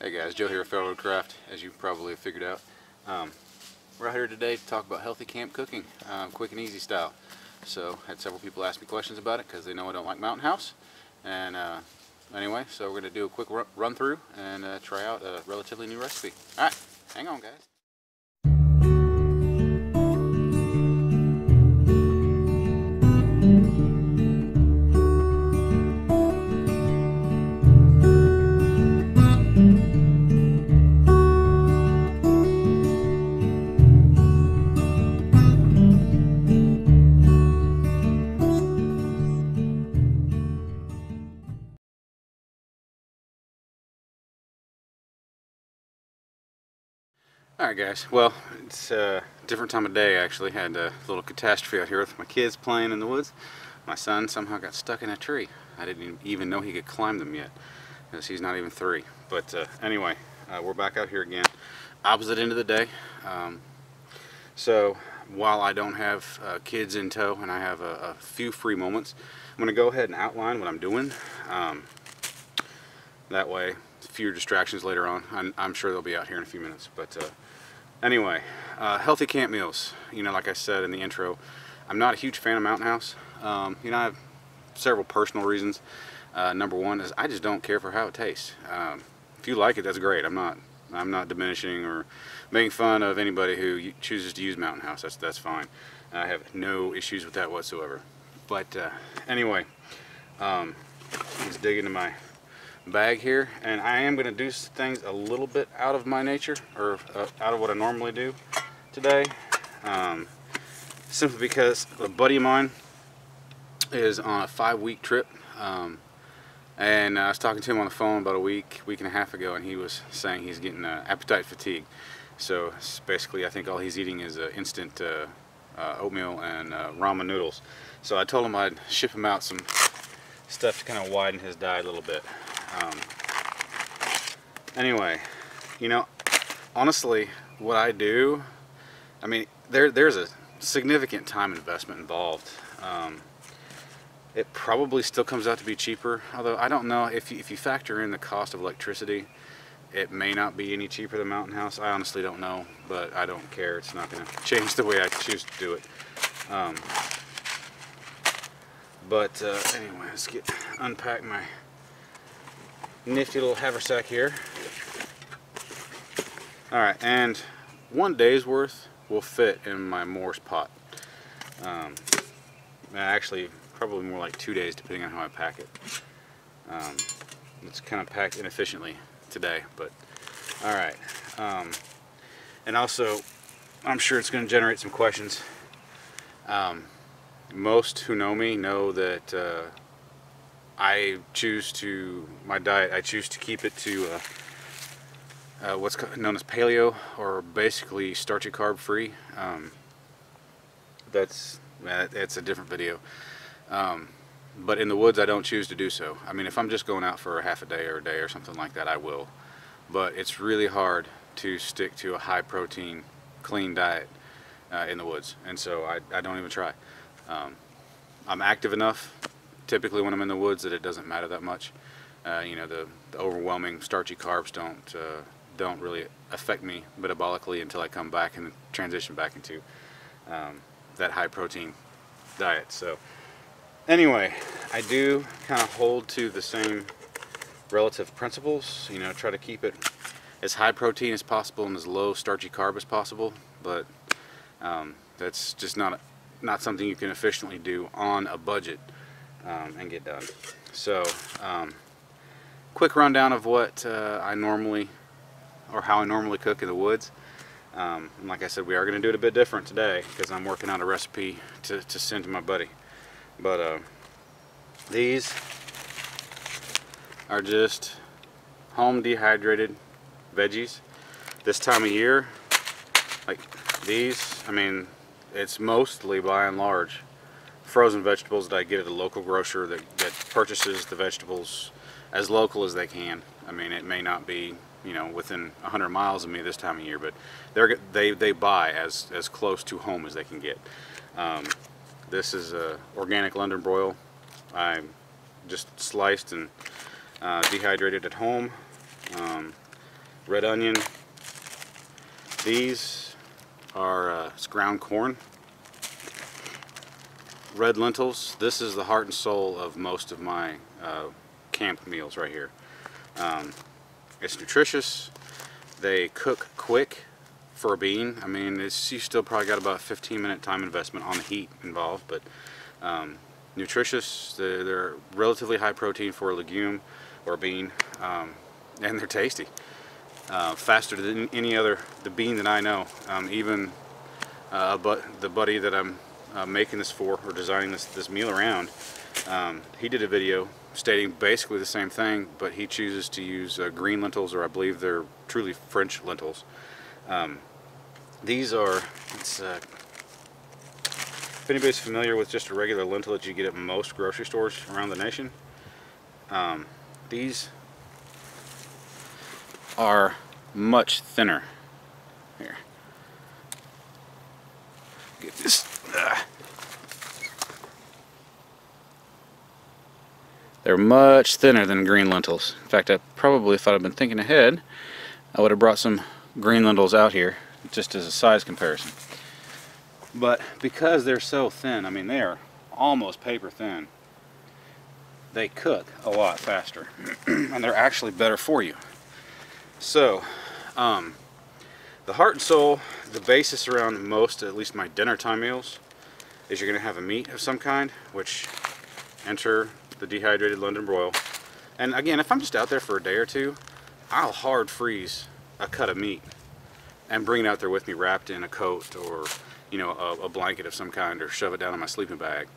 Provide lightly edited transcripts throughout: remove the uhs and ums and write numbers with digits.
Hey guys, Joe here at Fairwood Craft, as you probably have figured out. We're out here today to talk about healthy camp cooking, quick and easy style. So, had several people ask me questions about it because they know I don't like Mountain House. And anyway, so we're going to do a quick run through and try out a relatively new recipe. Alright, hang on guys. Alright guys, well, it's a different time of day actually. Had a little catastrophe out here with my kids playing in the woods. My son somehow got stuck in a tree. I didn't even know he could climb them yet, because he's not even 3. But anyway, we're back out here again. Opposite end of the day. So while I don't have kids in tow and I have a few free moments, I'm going to go ahead and outline what I'm doing. That way, fewer distractions later on. I'm sure they'll be out here in a few minutes. But anyway, healthy camp meals. You know, like I said in the intro, I'm not a huge fan of Mountain House. You know, I have several personal reasons. Number one is I just don't care for how it tastes. If you like it, that's great. I'm not diminishing or making fun of anybody who chooses to use Mountain House. That's fine. I have no issues with that whatsoever. But anyway, let's dig into my bag here, and I am going to do things a little bit out of my nature, or out of what I normally do today, simply because a buddy of mine is on a 5-week trip, and I was talking to him on the phone about a week and a half ago, and he was saying he's getting appetite fatigue. So basically I think all he's eating is instant oatmeal and ramen noodles. So I told him I'd ship him out some stuff to kind of widen his diet a little bit. Anyway, you know, honestly, what I do, I mean, there's a significant time investment involved. It probably still comes out to be cheaper, although I don't know if you factor in the cost of electricity, it may not be any cheaper than Mountain House. I honestly don't know, but I don't care. It's not going to change the way I choose to do it. Anyway, let's unpack my nifty little haversack here. Alright, and 1 day's worth will fit in my Morse pot. Actually, probably more like 2 days depending on how I pack it. It's kind of packed inefficiently today, but alright. And also, I'm sure it's going to generate some questions. Most who know me know that I choose to keep it to what's known as paleo, or basically starchy carb free. That's a different video. But in the woods I don't choose to do so. I mean, if I'm just going out for a half a day or a day or something like that, I will. But it's really hard to stick to a high protein, clean diet in the woods, and so I don't even try. I'm active enough typically when I'm in the woods that it doesn't matter that much. You know, the overwhelming starchy carbs don't really affect me metabolically until I come back and transition back into that high protein diet. So anyway, I do kind of hold to the same relative principles. You know, try to keep it as high protein as possible and as low starchy carb as possible, but that's just not something you can efficiently do on a budget and get done. So quick rundown of what how I normally cook in the woods. And like I said, we are going to do it a bit different today because I'm working on a recipe to send to my buddy. But these are just home dehydrated veggies. This time of year, like these, I mean, it's mostly by and large frozen vegetables that I get at a local grocer that purchases the vegetables as local as they can. I mean, it may not be, you know, within 100 miles of me this time of year, but they buy as close to home as they can get. This is organic London broil. I just sliced and dehydrated at home. red onion. These are it's ground corn. Red lentils. This is the heart and soul of most of my camp meals right here. It's nutritious. They cook quick for a bean. I mean, you still probably got about a 15-minute time investment on the heat involved, but nutritious. They're relatively high protein for a legume or a bean, and they're tasty. Faster than any other the bean that I know. Even the buddy that I'm making this for, or designing this meal around, he did a video stating basically the same thing, but he chooses to use green lentils, or I believe they're truly French lentils. These are, if anybody's familiar with just a regular lentil that you get at most grocery stores around the nation, these are much thinner. Here, get this. They're much thinner than green lentils. In fact, I probably, if I'd been thinking ahead, I would have brought some green lentils out here just as a size comparison. But because they're so thin, I mean, they are almost paper thin, they cook a lot faster and they're actually better for you. So the heart and soul, the basis around most, at least my dinner time meals, is you're going to have a meat of some kind, which enter the dehydrated London broil. And again, if I'm just out there for a day or two, I'll hard freeze a cut of meat and bring it out there with me wrapped in a coat, or you know, a blanket of some kind, or shove it down in my sleeping bag,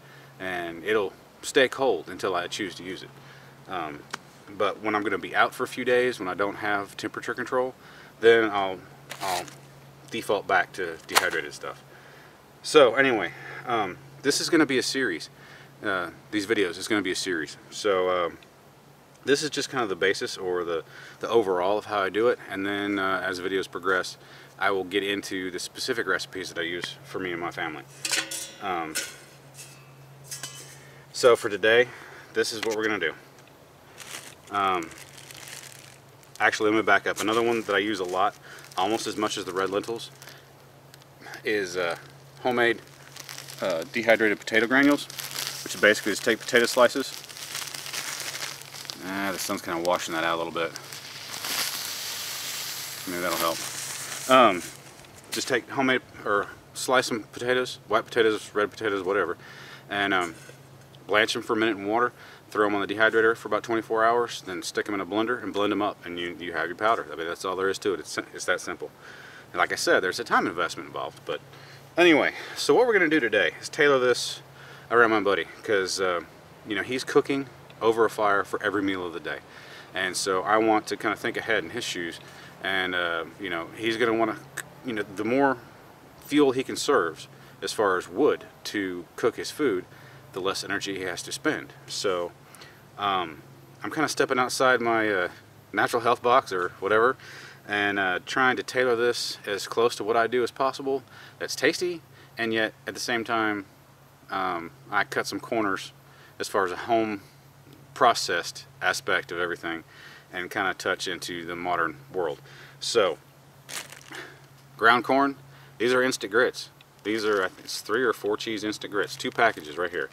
and it'll stay cold until I choose to use it. But when I'm going to be out for a few days, when I don't have temperature control, then I'll default back to dehydrated stuff. So anyway, this is going to be a series. These videos is going to be a series. So this is just kind of the basis, or the overall of how I do it, and then as videos progress, I will get into the specific recipes that I use for me and my family. So for today, this is what we're going to do. Actually, let me back up. Another one that I use a lot, almost as much as the red lentils, is homemade dehydrated potato granules, which is basically just take potato slices. The sun's kind of washing that out a little bit. Maybe that'll help. Just take homemade, or slice some potatoes, white potatoes, red potatoes, whatever, and blanch them for a minute in water, throw them on the dehydrator for about 24 hours, then stick them in a blender and blend them up, and you have your powder. I mean, that's all there is to it. It's that simple. And like I said, there's a time investment involved. But anyway, so what we're going to do today is tailor this around my buddy, because you know, he's cooking over a fire for every meal of the day, and so I want to kind of think ahead in his shoes. And you know, he's going to want to, you know, the more fuel he conserves as far as wood to cook his food, the less energy he has to spend. So I'm kind of stepping outside my natural health box or whatever, and trying to tailor this as close to what I do as possible, that's tasty, and yet at the same time I cut some corners as far as a home processed aspect of everything, and kind of touch into the modern world. So ground corn, these are instant grits. These are, I think it's 3 or 4 cheese instant grits, 2 packages right here.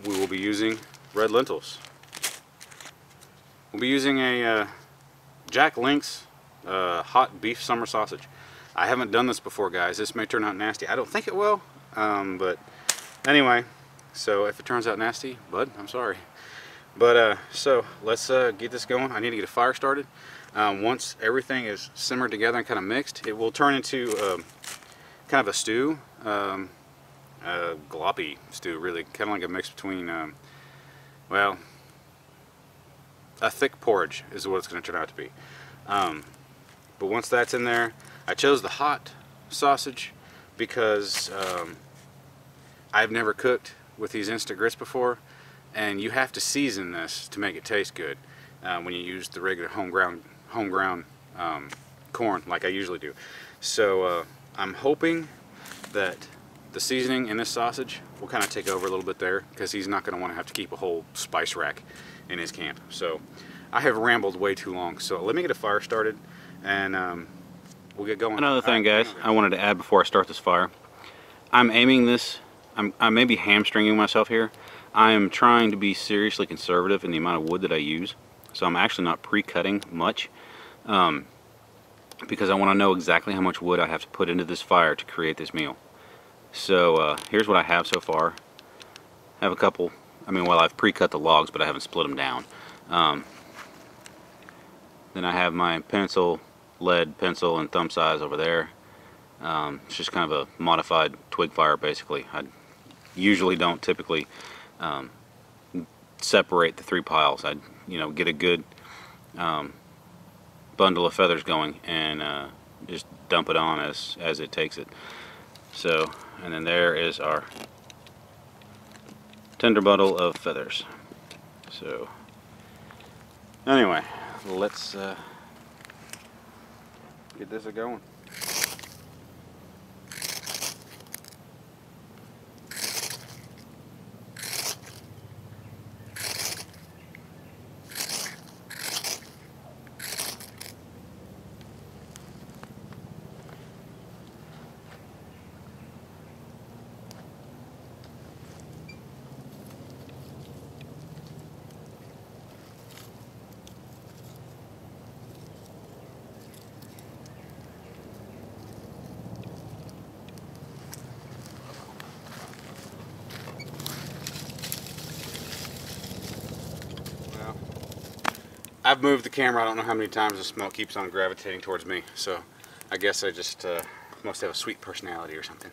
We will be using red lentils. We'll be using a Jack Link's hot beef summer sausage. I haven't done this before, guys. This may turn out nasty. I don't think it will, but anyway, so if it turns out nasty, bud, I'm sorry. But so let's get this going. I need to get a fire started. Once everything is simmered together and kind of mixed, it will turn into kind of a stew, a gloppy stew, really, kind of like a mix between, well, a thick porridge is what it's going to turn out to be. But once that's in there, I chose the hot sausage because I've never cooked with these instant grits before, and you have to season this to make it taste good when you use the regular home ground corn like I usually do. So I'm hoping that the seasoning in this sausage will kind of take over a little bit there, because he's not going to want to have to keep a whole spice rack in his camp. So I have rambled way too long, so let me get a fire started, and we'll get going. Another thing, guys, I wanted to add before I start this fire. I'm aiming this, I may be hamstringing myself here. I am trying to be seriously conservative in the amount of wood that I use. So I'm actually not pre-cutting much, because I want to know exactly how much wood I have to put into this fire to create this meal. So here's what I have so far. I have a couple, well, I've pre-cut the logs, but I haven't split them down. Then I have my pencil, lead pencil, and thumb size over there. It's just kind of a modified twig fire, basically. I usually don't typically separate the 3 piles. I get a good bundle of feathers going and just dump it on as it takes it. So, and then there is our tender bundle of feathers. So anyway, let's get this going. I've moved the camera, I don't know how many times the smoke keeps on gravitating towards me, so I guess I just must have a sweet personality or something.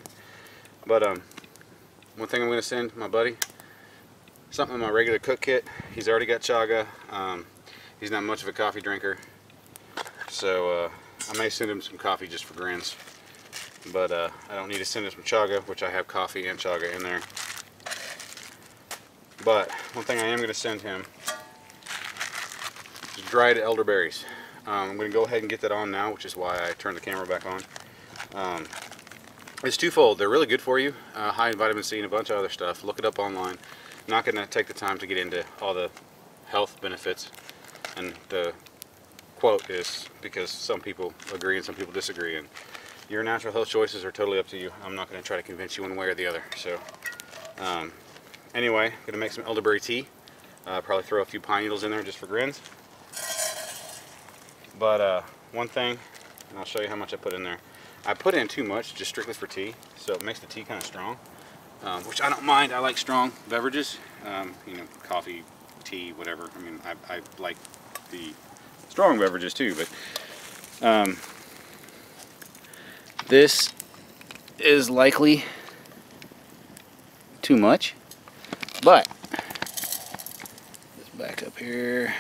But one thing I'm going to send my buddy, something in my regular cook kit. He's already got chaga. He's not much of a coffee drinker, so I may send him some coffee just for grins. But I don't need to send him some chaga, which I have coffee and chaga in there. But one thing I am going to send him, dried elderberries. I'm going to go ahead and get that on now, which is why I turned the camera back on. It's twofold. They're really good for you, high in vitamin C and a bunch of other stuff. Look it up online. I'm not going to take the time to get into all the health benefits, and the quote is because some people agree and some people disagree, and your natural health choices are totally up to you. I'm not going to try to convince you one way or the other. So anyway, I'm going to make some elderberry tea. Probably throw a few pine needles in there just for grins. But one thing, and I'll show you how much I put in there. I put in too much, just strictly for tea, so it makes the tea kind of strong, which I don't mind. I like strong beverages, coffee, tea, whatever. I like the strong beverages too, but this is likely too much. But let's back up here.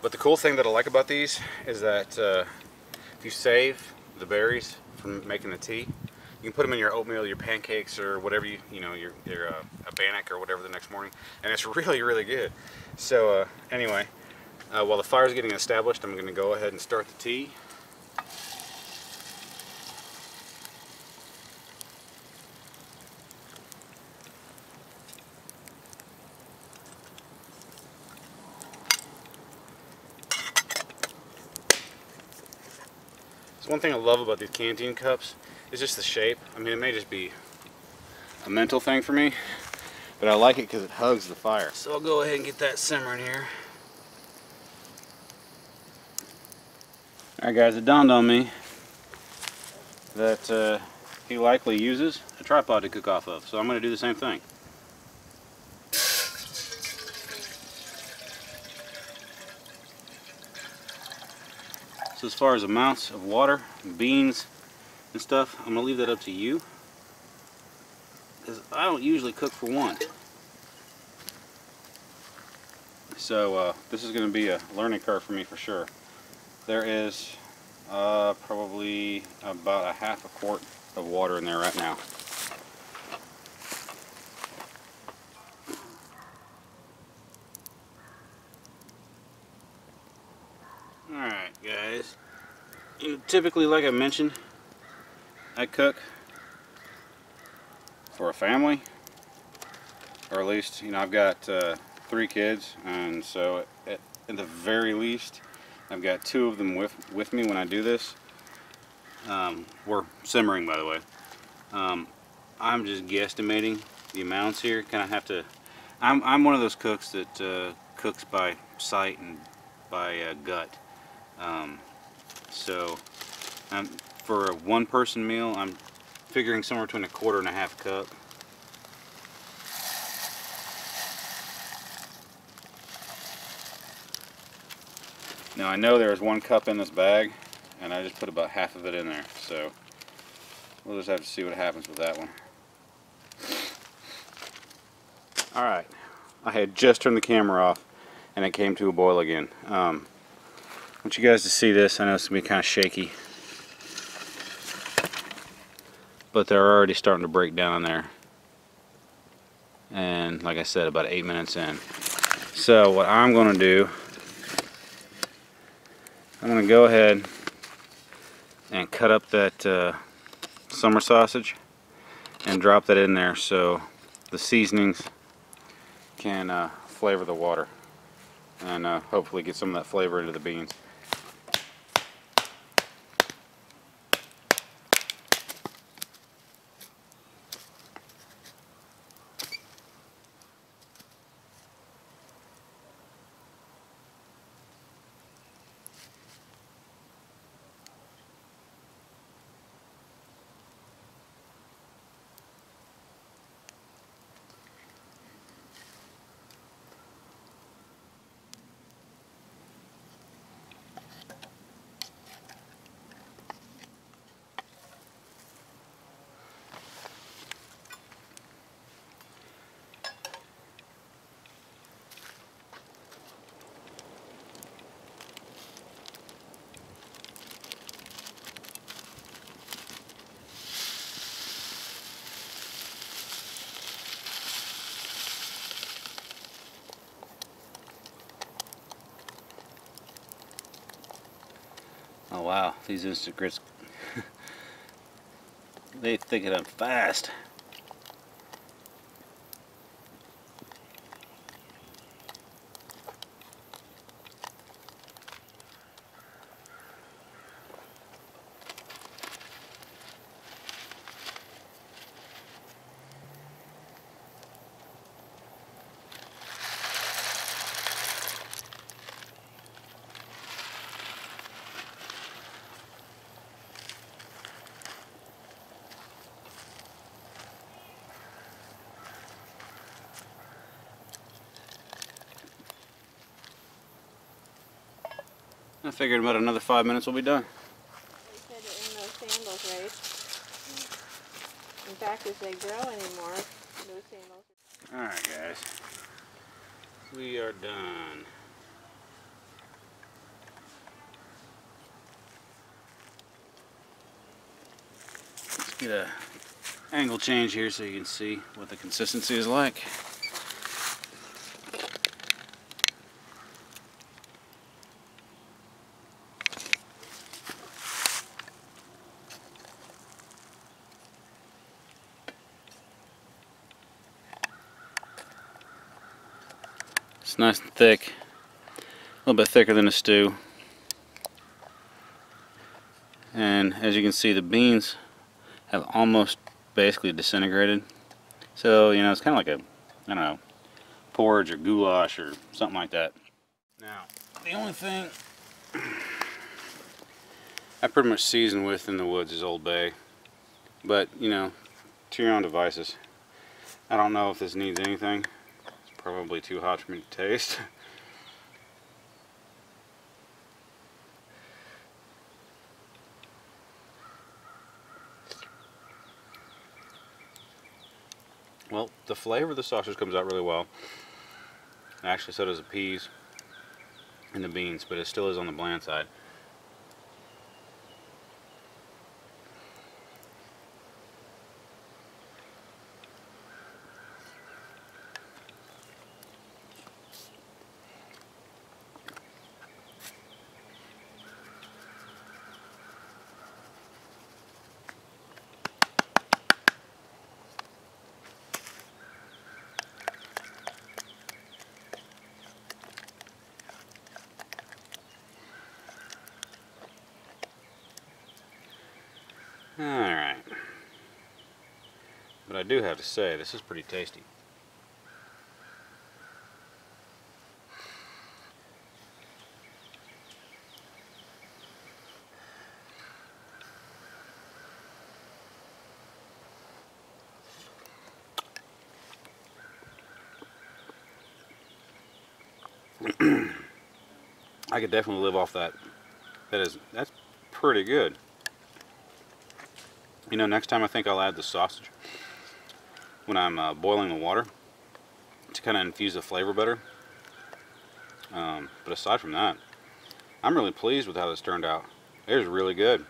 But the cool thing that I like about these is that if you save the berries from making the tea, you can put them in your oatmeal, your pancakes, or whatever your a bannock or whatever the next morning, and it's really, really good. So anyway, while the fire is getting established, I'm going to go ahead and start the tea. So one thing I love about these canteen cups is just the shape. It may just be a mental thing for me, but I like it because it hugs the fire. So I'll go ahead and get that simmering here. Alright guys, it dawned on me that he likely uses a tripod to cook off of, so I'm going to do the same thing. So as far as amounts of water, beans, and stuff, I'm going to leave that up to you, because I don't usually cook for one. So this is going to be a learning curve for me for sure. There is probably about a half a quart of water in there right now. Alright guys, typically like I mentioned, I cook for a family, or at least, I've got 3 kids, and so at the very least I've got 2 of them with me when I do this. We're simmering, by the way. I'm just guesstimating the amounts here. Kind of have to. I'm one of those cooks that cooks by sight and by gut. So for a 1-person meal, I'm figuring somewhere between 1/4 and 1/2 cup. Now I know there was 1 cup in this bag, and I just put about half of it in there. So we'll just have to see what happens with that one. Alright, I had just turned the camera off and it came to a boil again. I want you guys to see this. I know it's going to be kind of shaky, but they're already starting to break down in there. And like I said, about 8 minutes in. So what I'm going to do, I'm going to go ahead and cut up that summer sausage and drop that in there so the seasonings can flavor the water and hopefully get some of that flavor into the beans. Oh wow, these instant grits, they thick it up fast. I figured about another 5 minutes we'll be done. They said it in those sandals, right? In fact, if they grow anymore, those sandals. Alright guys, we are done. Let's get a angle change here so you can see what the consistency is like. It's nice and thick, a little bit thicker than a stew. And as you can see, the beans have almost basically disintegrated. So, it's kind of like a, I don't know, porridge or goulash or something like that. Now, the only thing I pretty much season with in the woods is Old Bay. But, to your own devices. I don't know if this needs anything. Probably too hot for me to taste. Well, the flavor of the sausage comes out really well. Actually, so does the peas and the beans, but it still is on the bland side. Alright. But I do have to say, this is pretty tasty. I could definitely live off that. That's pretty good. You know, next time I think I'll add the sausage when I'm boiling the water to kind of infuse the flavor better. But aside from that, I'm really pleased with how this turned out. It was really good.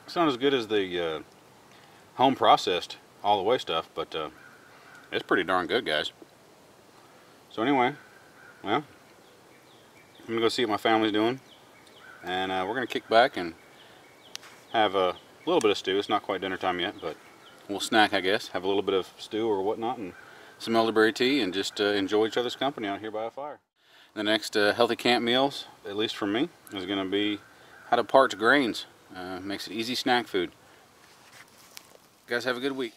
It's not as good as the home processed all the way stuff, but it's pretty darn good, guys. So anyway, well, I'm gonna go see what my family's doing, and we're gonna kick back and have a little bit of stew. It's not quite dinner time yet, but we'll snack, I guess. Have a little bit of stew or whatnot, and some elderberry tea, and just enjoy each other's company out here by a fire. The next healthy camp meals, at least for me, is gonna be how to parch grains. Makes it easy snack food. Guys, have a good week.